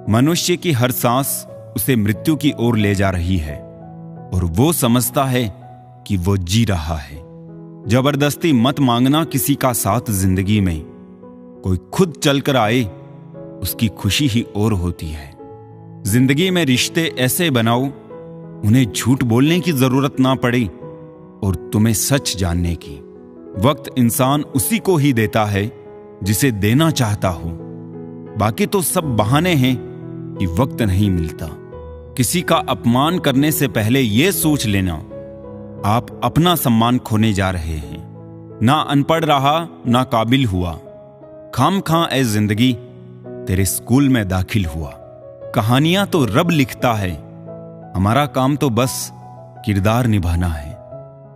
मनुष्य की हर सांस उसे मृत्यु की ओर ले जा रही है और वो समझता है कि वो जी रहा है। जबरदस्ती मत मांगना किसी का साथ जिंदगी में। कोई खुद चलकर आए, उसकी खुशी ही और होती है। जिंदगी में रिश्ते ऐसे बनाओ, उन्हें झूठ बोलने की जरूरत ना पड़े और तुम्हें सच जानने की। वक्त इंसान उसी को ही देता है जिसे देना चाहता हो। बाकी तो सब बहाने हैं कि वक्त नहीं मिलता। किसी का अपमान करने से पहले यह सोच लेना, आप अपना सम्मान खोने जा रहे हैं। ना अनपढ़ रहा, ना काबिल हुआ। खामखां ए जिंदगी तेरे स्कूल में दाखिल हुआ। कहानियां तो रब लिखता है, हमारा काम तो बस किरदार निभाना है।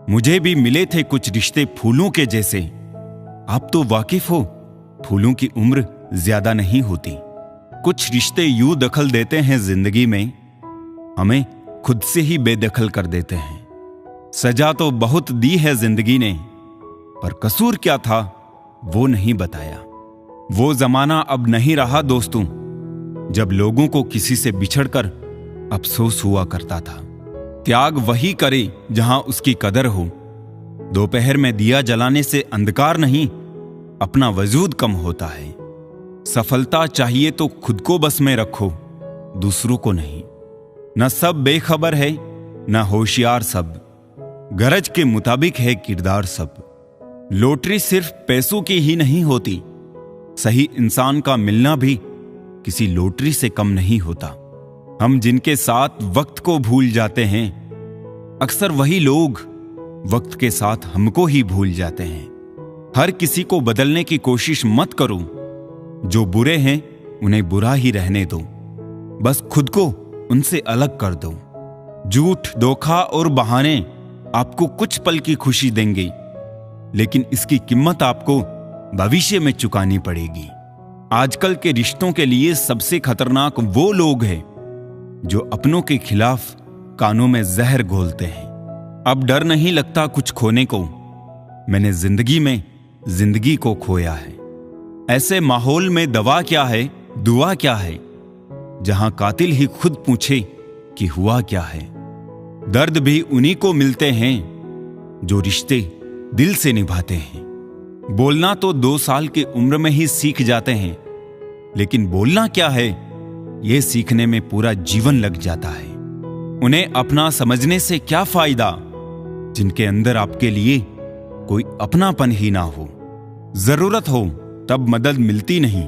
मुझे भी मिले थे कुछ रिश्ते फूलों के जैसे। आप तो वाकिफ हो, फूलों की उम्र ज्यादा नहीं होती। कुछ रिश्ते यूं दखल देते हैं जिंदगी में, हमें खुद से ही बेदखल कर देते हैं। सजा तो बहुत दी है जिंदगी ने, पर कसूर क्या था वो नहीं बताया। वो जमाना अब नहीं रहा दोस्तों, जब लोगों को किसी से बिछड़कर अफसोस हुआ करता था। त्याग वही करे जहां उसकी कदर हो। दोपहर में दिया जलाने से अंधकार नहीं, अपना वजूद कम होता है। सफलता चाहिए तो खुद को बस में रखो, दूसरों को नहीं। न सब बेखबर है, न होशियार सब। गरज के मुताबिक है किरदार सब। लॉटरी सिर्फ पैसों की ही नहीं होती, सही इंसान का मिलना भी किसी लॉटरी से कम नहीं होता। हम जिनके साथ वक्त को भूल जाते हैं, अक्सर वही लोग वक्त के साथ हमको ही भूल जाते हैं। हर किसी को बदलने की कोशिश मत करो। जो बुरे हैं उन्हें बुरा ही रहने दो, बस खुद को उनसे अलग कर दो। झूठ, धोखा और बहाने आपको कुछ पल की खुशी देंगे, लेकिन इसकी कीमत आपको भविष्य में चुकानी पड़ेगी। आजकल के रिश्तों के लिए सबसे खतरनाक वो लोग हैं जो अपनों के खिलाफ कानों में जहर घोलते हैं। अब डर नहीं लगता कुछ खोने को, मैंने जिंदगी में जिंदगी को खोया है। ऐसे माहौल में दवा क्या है, दुआ क्या है, जहां कातिल ही खुद पूछे कि हुआ क्या है। दर्द भी उन्हीं को मिलते हैं जो रिश्ते दिल से निभाते हैं। बोलना तो 2 साल की उम्र में ही सीख जाते हैं, लेकिन बोलना क्या है यह सीखने में पूरा जीवन लग जाता है। उन्हें अपना समझने से क्या फायदा जिनके अंदर आपके लिए कोई अपनापन ही ना हो। जरूरत हो तब मदद मिलती नहीं,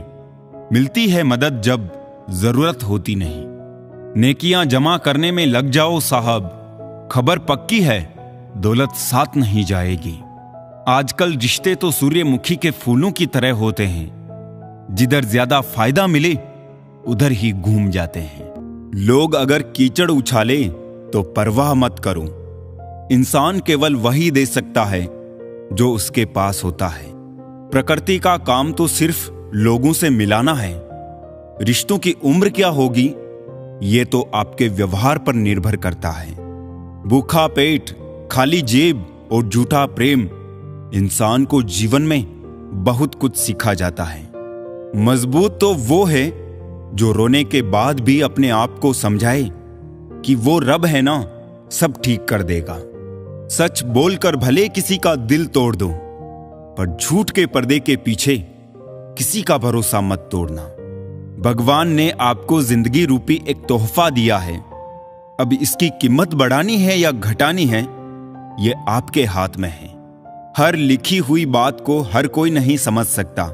मिलती है मदद जब जरूरत होती नहीं। नेकियां जमा करने में लग जाओ साहब, खबर पक्की है दौलत साथ नहीं जाएगी। आजकल रिश्ते तो सूर्यमुखी के फूलों की तरह होते हैं, जिधर ज्यादा फायदा मिले उधर ही घूम जाते हैं। लोग अगर कीचड़ उछाले तो परवाह मत करो। इंसान केवल वही दे सकता है जो उसके पास होता है। प्रकृति का काम तो सिर्फ लोगों से मिलाना है। रिश्तों की उम्र क्या होगी ये तो आपके व्यवहार पर निर्भर करता है। भूखा पेट, खाली जेब और झूठा प्रेम इंसान को जीवन में बहुत कुछ सिखा जाता है। मजबूत तो वो है जो रोने के बाद भी अपने आप को समझाए कि वो रब है ना, सब ठीक कर देगा। सच बोलकर भले किसी का दिल तोड़ दो, पर झूठ के पर्दे के पीछे किसी का भरोसा मत तोड़ना। भगवान ने आपको जिंदगी रूपी एक तोहफा दिया है। अब इसकी कीमत बढ़ानी है या घटानी है ये आपके हाथ में है। हर लिखी हुई बात को हर कोई नहीं समझ सकता,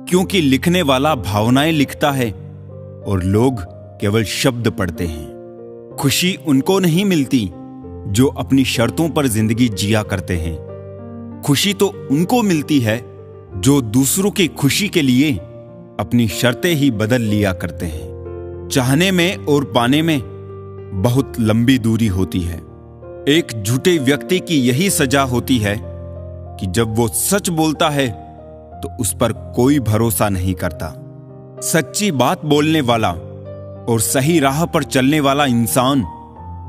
क्योंकि लिखने वाला भावनाएं लिखता है और लोग केवल शब्द पढ़ते हैं। खुशी उनको नहीं मिलती जो अपनी शर्तों पर जिंदगी जिया करते हैं। खुशी तो उनको मिलती है जो दूसरों की खुशी के लिए अपनी शर्तें ही बदल लिया करते हैं। चाहने में और पाने में बहुत लंबी दूरी होती है। एक झूठे व्यक्ति की यही सजा होती है कि जब वो सच बोलता है तो उस पर कोई भरोसा नहीं करता। सच्ची बात बोलने वाला और सही राह पर चलने वाला इंसान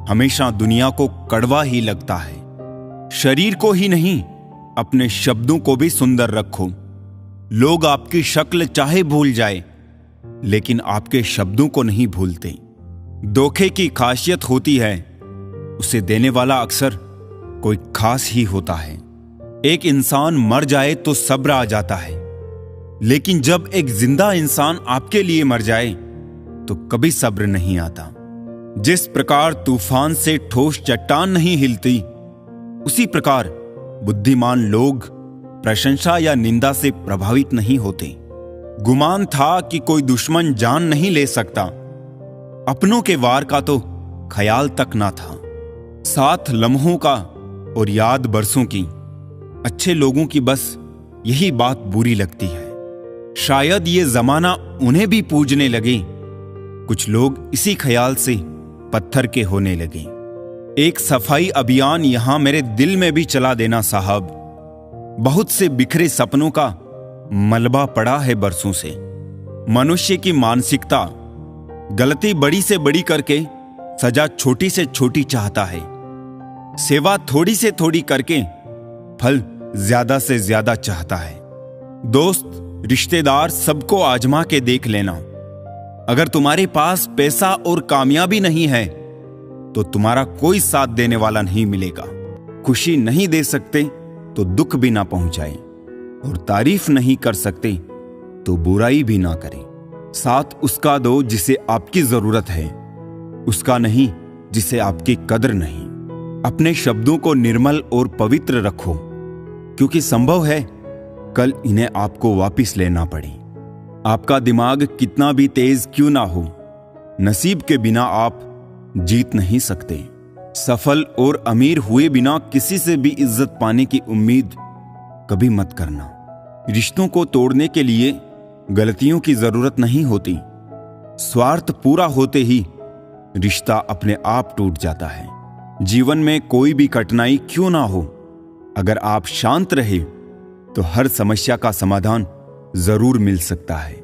हमेशा दुनिया को कड़वा ही लगता है। शरीर को ही नहीं, अपने शब्दों को भी सुंदर रखो। लोग आपकी शक्ल चाहे भूल जाए, लेकिन आपके शब्दों को नहीं भूलते। धोखे की खासियत होती है, उसे देने वाला अक्सर कोई खास ही होता है। एक इंसान मर जाए तो सब्र आ जाता है, लेकिन जब एक जिंदा इंसान आपके लिए मर जाए तो कभी सब्र नहीं आता। जिस प्रकार तूफान से ठोस चट्टान नहीं हिलती, उसी प्रकार बुद्धिमान लोग प्रशंसा या निंदा से प्रभावित नहीं होते। गुमान था कि कोई दुश्मन जान नहीं ले सकता, अपनों के वार का तो ख्याल तक ना था। साथ लम्हों का और याद बरसों की, अच्छे लोगों की बस यही बात बुरी लगती है। शायद ये जमाना उन्हें भी पूजने लगे। कुछ लोग इसी ख्याल से पत्थर के होने लगे। एक सफाई अभियान यहां मेरे दिल में भी चला देना साहब। बहुत से बिखरे सपनों का मलबा पड़ा है बरसों से। मनुष्य की मानसिकता गलती बड़ी से बड़ी करके सजा छोटी से छोटी चाहता है। सेवा थोड़ी से थोड़ी करके फल ज्यादा से ज्यादा चाहता है। दोस्त, रिश्तेदार सबको आजमा के देख लेना। अगर तुम्हारे पास पैसा और कामयाबी नहीं है तो तुम्हारा कोई साथ देने वाला नहीं मिलेगा। खुशी नहीं दे सकते तो दुख भी ना पहुंचाए, और तारीफ नहीं कर सकते तो बुराई भी ना करें। साथ उसका दो जिसे आपकी जरूरत है, उसका नहीं जिसे आपकी कदर नहीं। अपने शब्दों को निर्मल और पवित्र रखो, क्योंकि संभव है कल इन्हें आपको वापस लेना पड़े। आपका दिमाग कितना भी तेज क्यों ना हो, नसीब के बिना आप जीत नहीं सकते। सफल और अमीर हुए बिना किसी से भी इज्जत पाने की उम्मीद कभी मत करना। रिश्तों को तोड़ने के लिए गलतियों की जरूरत नहीं होती। स्वार्थ पूरा होते ही रिश्ता अपने आप टूट जाता है। जीवन में कोई भी कठिनाई क्यों ना हो, अगर आप शांत रहे तो हर समस्या का समाधान जरूर मिल सकता है।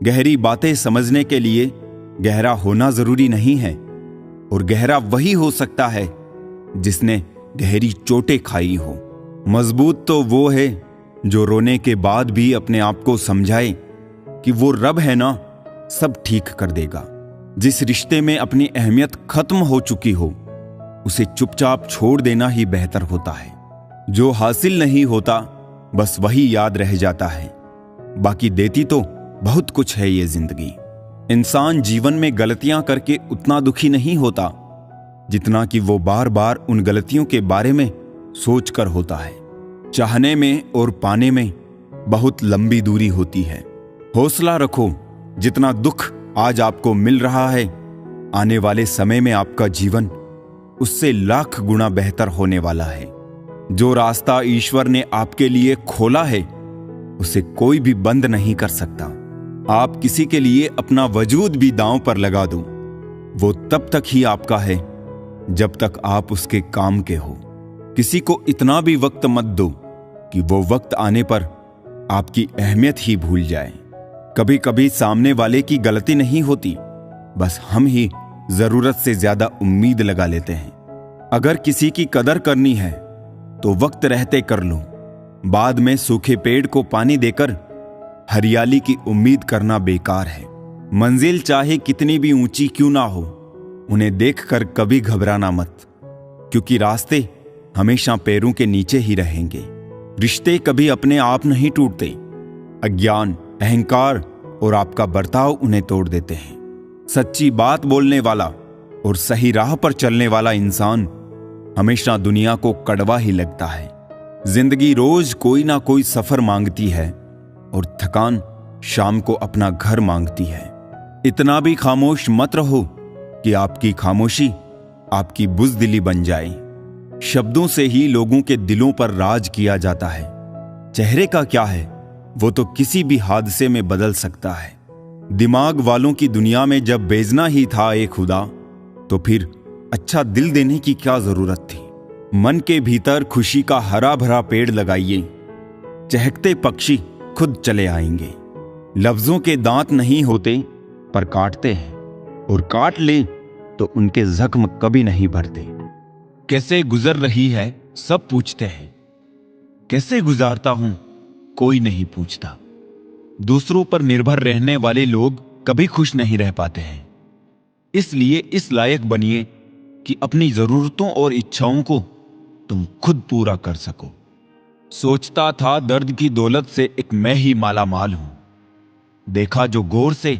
गहरी बातें समझने के लिए गहरा होना जरूरी नहीं है, और गहरा वही हो सकता है जिसने गहरी चोटें खाई हो। मजबूत तो वो है जो रोने के बाद भी अपने आप को समझाए कि वो रब है ना, सब ठीक कर देगा। जिस रिश्ते में अपनी अहमियत खत्म हो चुकी हो, उसे चुपचाप छोड़ देना ही बेहतर होता है। जो हासिल नहीं होता बस वही याद रह जाता है, बाकी देती तो बहुत कुछ है ये जिंदगी। इंसान जीवन में गलतियां करके उतना दुखी नहीं होता जितना कि वो बार बार उन गलतियों के बारे में सोचकर होता है। चाहने में और पाने में बहुत लंबी दूरी होती है। हौसला रखो, जितना दुख आज आपको मिल रहा है, आने वाले समय में आपका जीवन उससे लाख गुना बेहतर होने वाला है। जो रास्ता ईश्वर ने आपके लिए खोला है, उसे कोई भी बंद नहीं कर सकता। आप किसी के लिए अपना वजूद भी दांव पर लगा दो, वो तब तक ही आपका है जब तक आप उसके काम के हो। किसी को इतना भी वक्त मत दो कि वो वक्त आने पर आपकी अहमियत ही भूल जाए। कभी कभी सामने वाले की गलती नहीं होती, बस हम ही जरूरत से ज्यादा उम्मीद लगा लेते हैं। अगर किसी की कदर करनी है तो वक्त रहते कर लो। बाद में सूखे पेड़ को पानी देकर हरियाली की उम्मीद करना बेकार है। मंजिल चाहे कितनी भी ऊंची क्यों ना हो, उन्हें देखकर कभी घबराना मत, क्योंकि रास्ते हमेशा पैरों के नीचे ही रहेंगे। रिश्ते कभी अपने आप नहीं टूटते। अज्ञान, अहंकार और आपका बर्ताव उन्हें तोड़ देते हैं। सच्ची बात बोलने वाला और सही राह पर चलने वाला इंसान हमेशा दुनिया को कड़वा ही लगता है। जिंदगी रोज कोई ना कोई सफर मांगती है और थकान शाम को अपना घर मांगती है। इतना भी खामोश मत रहो कि आपकी खामोशी आपकी बुज़दिली बन जाए। शब्दों से ही लोगों के दिलों पर राज किया जाता है। चेहरे का क्या है, वो तो किसी भी हादसे में बदल सकता है। दिमाग वालों की दुनिया में जब बेजना ही था एक खुदा, तो फिर अच्छा दिल देने की क्या जरूरत थी। मन के भीतर खुशी का हरा भरा पेड़ लगाइए, चहकते पक्षी खुद चले आएंगे। लफ्जों के दांत नहीं होते पर काटते हैं, और काट ले तो उनके जख्म कभी नहीं भरते। कैसे गुजर रही है सब पूछते हैं, कैसे गुजारता हूं कोई नहीं पूछता। दूसरों पर निर्भर रहने वाले लोग कभी खुश नहीं रह पाते हैं। इसलिए इस लायक बनिए कि अपनी जरूरतों और इच्छाओं को तुम खुद पूरा कर सको। सोचता था दर्द की दौलत से एक मैं ही माला माल हूं, देखा जो गौर से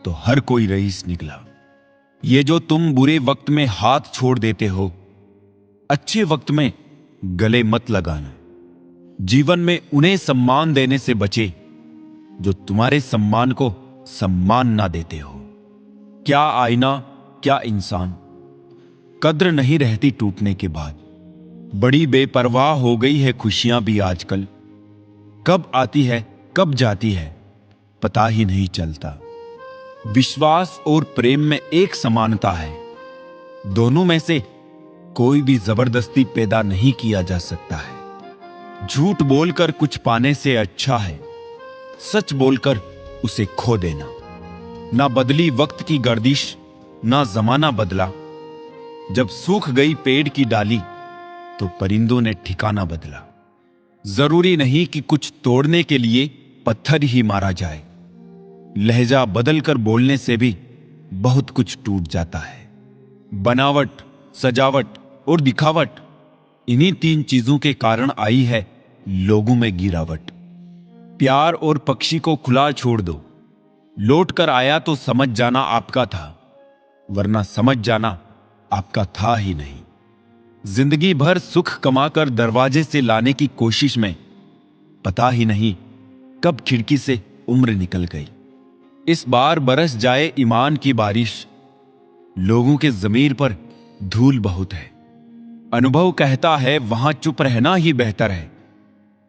तो हर कोई रईस निकला। ये जो तुम बुरे वक्त में हाथ छोड़ देते हो, अच्छे वक्त में गले मत लगाना। जीवन में उन्हें सम्मान देने से बचे जो तुम्हारे सम्मान को सम्मान ना देते हो। क्या आईना, क्या इंसान, कद्र नहीं रहती टूटने के बाद। बड़ी बेपरवाह हो गई है खुशियां भी आजकल, कब आती है कब जाती है पता ही नहीं चलता। विश्वास और प्रेम में एक समानता है, दोनों में से कोई भी जबरदस्ती पैदा नहीं किया जा सकता है। झूठ बोलकर कुछ पाने से अच्छा है सच बोलकर उसे खो देना। ना बदली वक्त की गर्दिश, ना जमाना बदला। जब सूख गई पेड़ की डाली तो परिंदों ने ठिकाना बदला। जरूरी नहीं कि कुछ तोड़ने के लिए पत्थर ही मारा जाए, लहजा बदलकर बोलने से भी बहुत कुछ टूट जाता है। बनावट, सजावट और दिखावट, इन्हीं तीन चीजों के कारण आई है लोगों में गिरावट। प्यार और पक्षी को खुला छोड़ दो, लौट कर आया तो समझ जाना आपका था, वरना समझ जाना आपका था ही नहीं। जिंदगी भर सुख कमाकर दरवाजे से लाने की कोशिश में पता ही नहीं कब खिड़की से उम्र निकल गई। इस बार बरस जाए ईमान की बारिश, लोगों के जमीर पर धूल बहुत है। अनुभव कहता है वहां चुप रहना ही बेहतर है,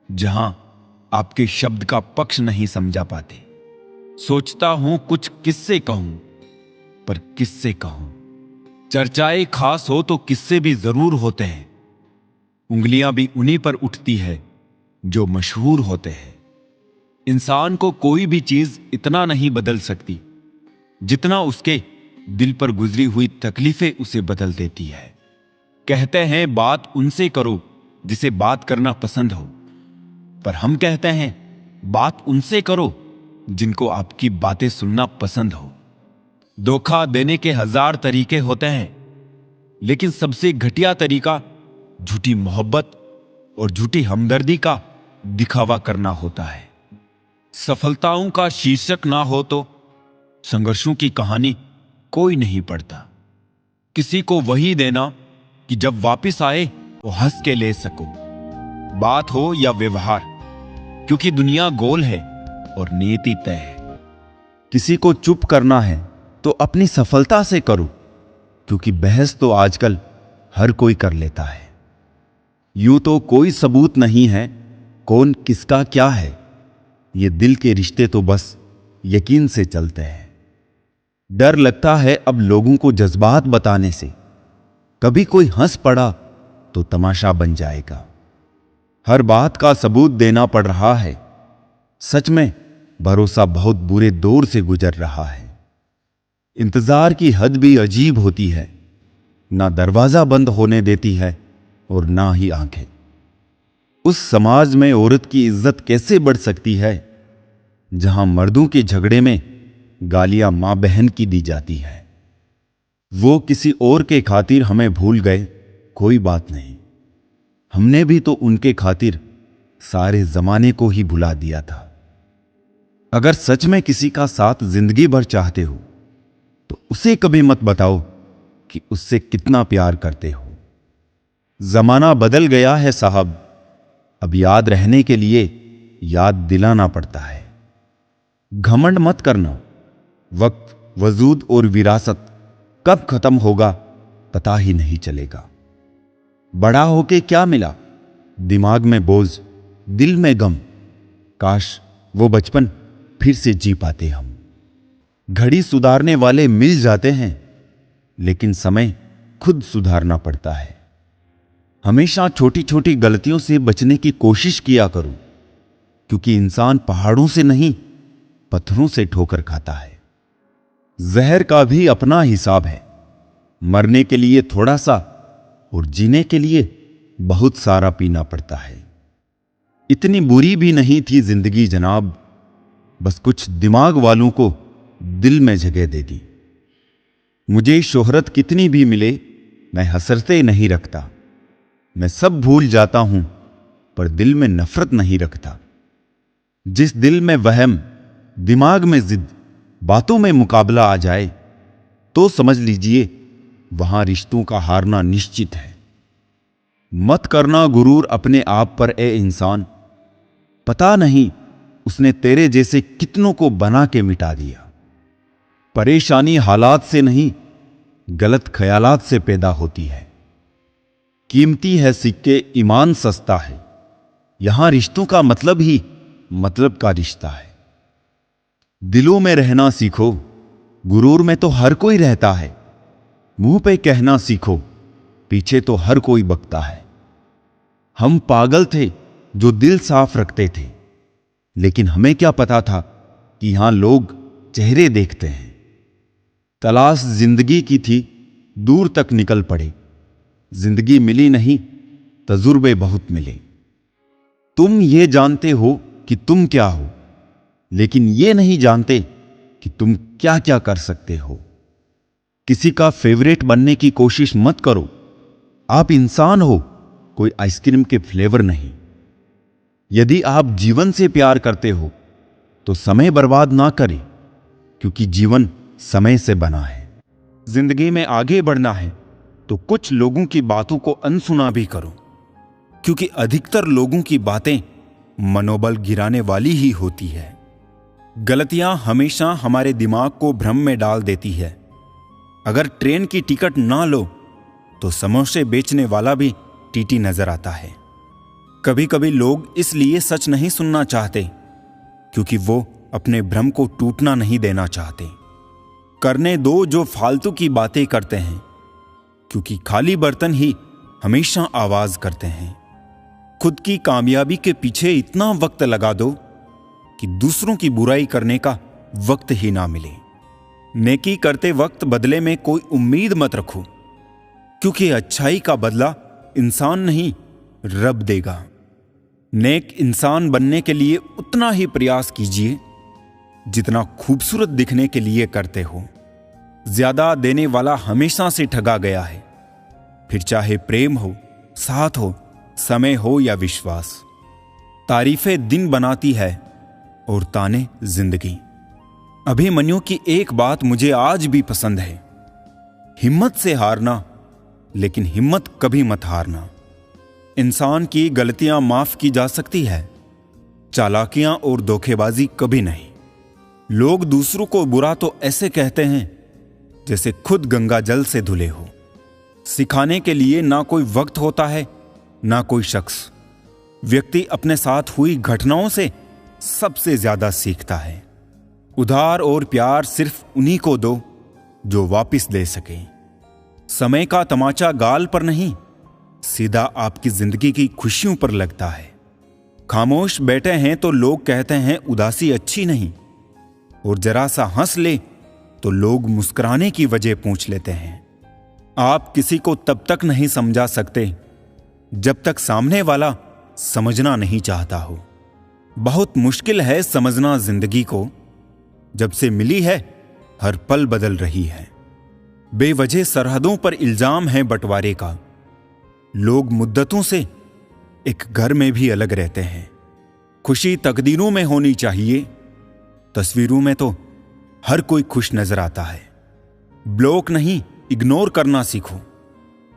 जहां आपके शब्द का पक्ष नहीं समझा पाते। सोचता हूं कुछ किससे कहूं, पर किससे कहूं। चर्चाएं खास हो तो किस्से भी जरूर होते हैं, उंगलियां भी उन्हीं पर उठती है जो मशहूर होते हैं। इंसान को कोई भी चीज इतना नहीं बदल सकती जितना उसके दिल पर गुजरी हुई तकलीफें उसे बदल देती है। कहते हैं बात उनसे करो जिसे बात करना पसंद हो, पर हम कहते हैं बात उनसे करो जिनको आपकी बातें सुनना पसंद हो। धोखा देने के 1000 तरीके होते हैं, लेकिन सबसे घटिया तरीका झूठी मोहब्बत और झूठी हमदर्दी का दिखावा करना होता है। सफलताओं का शीर्षक ना हो तो संघर्षों की कहानी कोई नहीं पढ़ता। किसी को वही देना कि जब वापस आए वो हंस के ले सको, बात हो या व्यवहार, क्योंकि दुनिया गोल है और नियति तय है। किसी को चुप करना है तो अपनी सफलता से करो, क्योंकि बहस तो आजकल हर कोई कर लेता है। यूं तो कोई सबूत नहीं है कौन किसका क्या है, ये दिल के रिश्ते तो बस यकीन से चलते हैं। डर लगता है अब लोगों को जज्बात बताने से, कभी कोई हंस पड़ा तो तमाशा बन जाएगा। हर बात का सबूत देना पड़ रहा है, सच में भरोसा बहुत बुरे दौर से गुजर रहा है। इंतजार की हद भी अजीब होती है, ना दरवाजा बंद होने देती है और ना ही आंखें। उस समाज में औरत की इज्जत कैसे बढ़ सकती है जहां मर्दों के झगड़े में गालियां मां बहन की दी जाती है। वो किसी और के खातिर हमें भूल गए, कोई बात नहीं, हमने भी तो उनके खातिर सारे जमाने को ही भुला दिया था। अगर सच में किसी का साथ जिंदगी भर चाहते हो तो उसे कभी मत बताओ कि उससे कितना प्यार करते हो। जमाना बदल गया है साहब, अब याद रहने के लिए याद दिलाना पड़ता है। घमंड मत करना, वक्त, वजूद और विरासत कब खत्म होगा पता ही नहीं चलेगा। बड़ा होके क्या मिला, दिमाग में बोझ, दिल में गम, काश वो बचपन फिर से जी पाते हम। घड़ी सुधारने वाले मिल जाते हैं, लेकिन समय खुद सुधारना पड़ता है। हमेशा छोटी छोटी गलतियों से बचने की कोशिश किया करो, क्योंकि इंसान पहाड़ों से नहीं पत्थरों से ठोकर खाता है। जहर का भी अपना हिसाब है, मरने के लिए थोड़ा सा और जीने के लिए बहुत सारा पीना पड़ता है। इतनी बुरी भी नहीं थी जिंदगी जनाब, बस कुछ दिमाग वालों को दिल में जगह दे दी। मुझे शोहरत कितनी भी मिले, मैं हसरतें नहीं रखता। मैं सब भूल जाता हूं, पर दिल में नफरत नहीं रखता। जिस दिल में वहम, दिमाग में जिद, बातों में मुकाबला आ जाए, तो समझ लीजिए वहां रिश्तों का हारना निश्चित है। मत करना गुरूर अपने आप पर ए इंसान, पता नहीं उसने तेरे जैसे कितनों को बना के मिटा दिया। परेशानी हालात से नहीं, गलत ख्यालात से पैदा होती है। कीमती है सिक्के, ईमान सस्ता है। यहां रिश्तों का मतलब ही मतलब का रिश्ता है। दिलों में रहना सीखो, गुरूर में तो हर कोई रहता है। मुंह पे कहना सीखो, पीछे तो हर कोई बकता है। हम पागल थे जो दिल साफ रखते थे, लेकिन हमें क्या पता था कि यहां लोग चेहरे देखते हैं। तलाश जिंदगी की थी, दूर तक निकल पड़े। जिंदगी मिली नहीं, तजुर्बे बहुत मिले। तुम ये जानते हो कि तुम क्या हो, लेकिन ये नहीं जानते कि तुम क्या क्या कर सकते हो। किसी का फेवरेट बनने की कोशिश मत करो। आप इंसान हो, कोई आइसक्रीम के फ्लेवर नहीं। यदि आप जीवन से प्यार करते हो तो समय बर्बाद ना करें, क्योंकि जीवन समय से बना है। जिंदगी में आगे बढ़ना है तो कुछ लोगों की बातों को अनसुना भी करो, क्योंकि अधिकतर लोगों की बातें मनोबल गिराने वाली ही होती है। गलतियां हमेशा हमारे दिमाग को भ्रम में डाल देती है। अगर ट्रेन की टिकट ना लो तो समोसे बेचने वाला भी टीटी नजर आता है। कभी कभी लोग इसलिए सच नहीं सुनना चाहते क्योंकि वो अपने भ्रम को टूटना नहीं देना चाहते। करने दो जो फालतू की बातें करते हैं, क्योंकि खाली बर्तन ही हमेशा आवाज करते हैं। खुद की कामयाबी के पीछे इतना वक्त लगा दो कि दूसरों की बुराई करने का वक्त ही ना मिले। नेकी करते वक्त बदले में कोई उम्मीद मत रखो, क्योंकि अच्छाई का बदला इंसान नहीं रब देगा। नेक इंसान बनने के लिए उतना ही प्रयास कीजिए जितना खूबसूरत दिखने के लिए करते हो। ज्यादा देने वाला हमेशा से ठगा गया है, फिर चाहे प्रेम हो, साथ हो, समय हो या विश्वास। तारीफें दिन बनाती है और ताने जिंदगी। अभिमन्यु की एक बात मुझे आज भी पसंद है, हिम्मत से हारना, लेकिन हिम्मत कभी मत हारना। इंसान की गलतियां माफ की जा सकती है, चालाकियां और धोखेबाजी कभी नहीं। लोग दूसरों को बुरा तो ऐसे कहते हैं जैसे खुद गंगा जल से धुले हो। सिखाने के लिए ना कोई वक्त होता है, ना कोई शख्स। व्यक्ति अपने साथ हुई घटनाओं से सबसे ज्यादा सीखता है। उधार और प्यार सिर्फ उन्हीं को दो जो वापस दे सके। समय का तमाचा गाल पर नहीं, सीधा आपकी जिंदगी की खुशियों पर लगता है। खामोश बैठे हैं तो लोग कहते हैं उदासी अच्छी नहीं, और जरा सा हंस ले तो लोग मुस्कुराने की वजह पूछ लेते हैं। आप किसी को तब तक नहीं समझा सकते जब तक सामने वाला समझना नहीं चाहता हो। बहुत मुश्किल है समझना जिंदगी को, जब से मिली है हर पल बदल रही है। बेवजह सरहदों पर इल्जाम है बंटवारे का। लोग मुद्दतों से एक घर में भी अलग रहते हैं। खुशी तकदीरों में होनी चाहिए, तस्वीरों में तो हर कोई खुश नजर आता है। ब्लॉक नहीं, इग्नोर करना सीखो,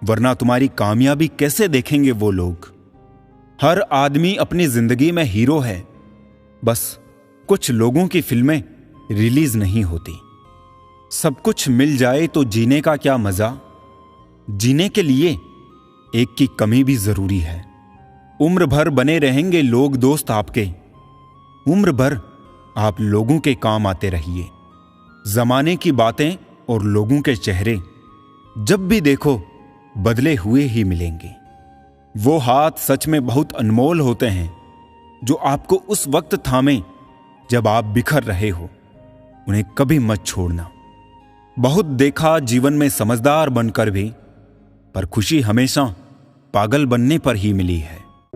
वरना तुम्हारी कामयाबी कैसे देखेंगे वो लोग। हर आदमी अपनी जिंदगी में हीरो है, बस कुछ लोगों की फिल्में रिलीज नहीं होती। सब कुछ मिल जाए तो जीने का क्या मजा। जीने के लिए एक की कमी भी जरूरी है। उम्र भर बने रहेंगे लोग दोस्त आपके, उम्र भर आप लोगों के काम आते रहिए। जमाने की बातें और लोगों के चेहरे जब भी देखो बदले हुए ही मिलेंगे। वो हाथ सच में बहुत अनमोल होते हैं जो आपको उस वक्त थामे जब आप बिखर रहे हो। उन्हें कभी मत छोड़ना। बहुत देखा जीवन में समझदार बनकर भी, पर खुशी हमेशा पागल बनने पर ही मिली है।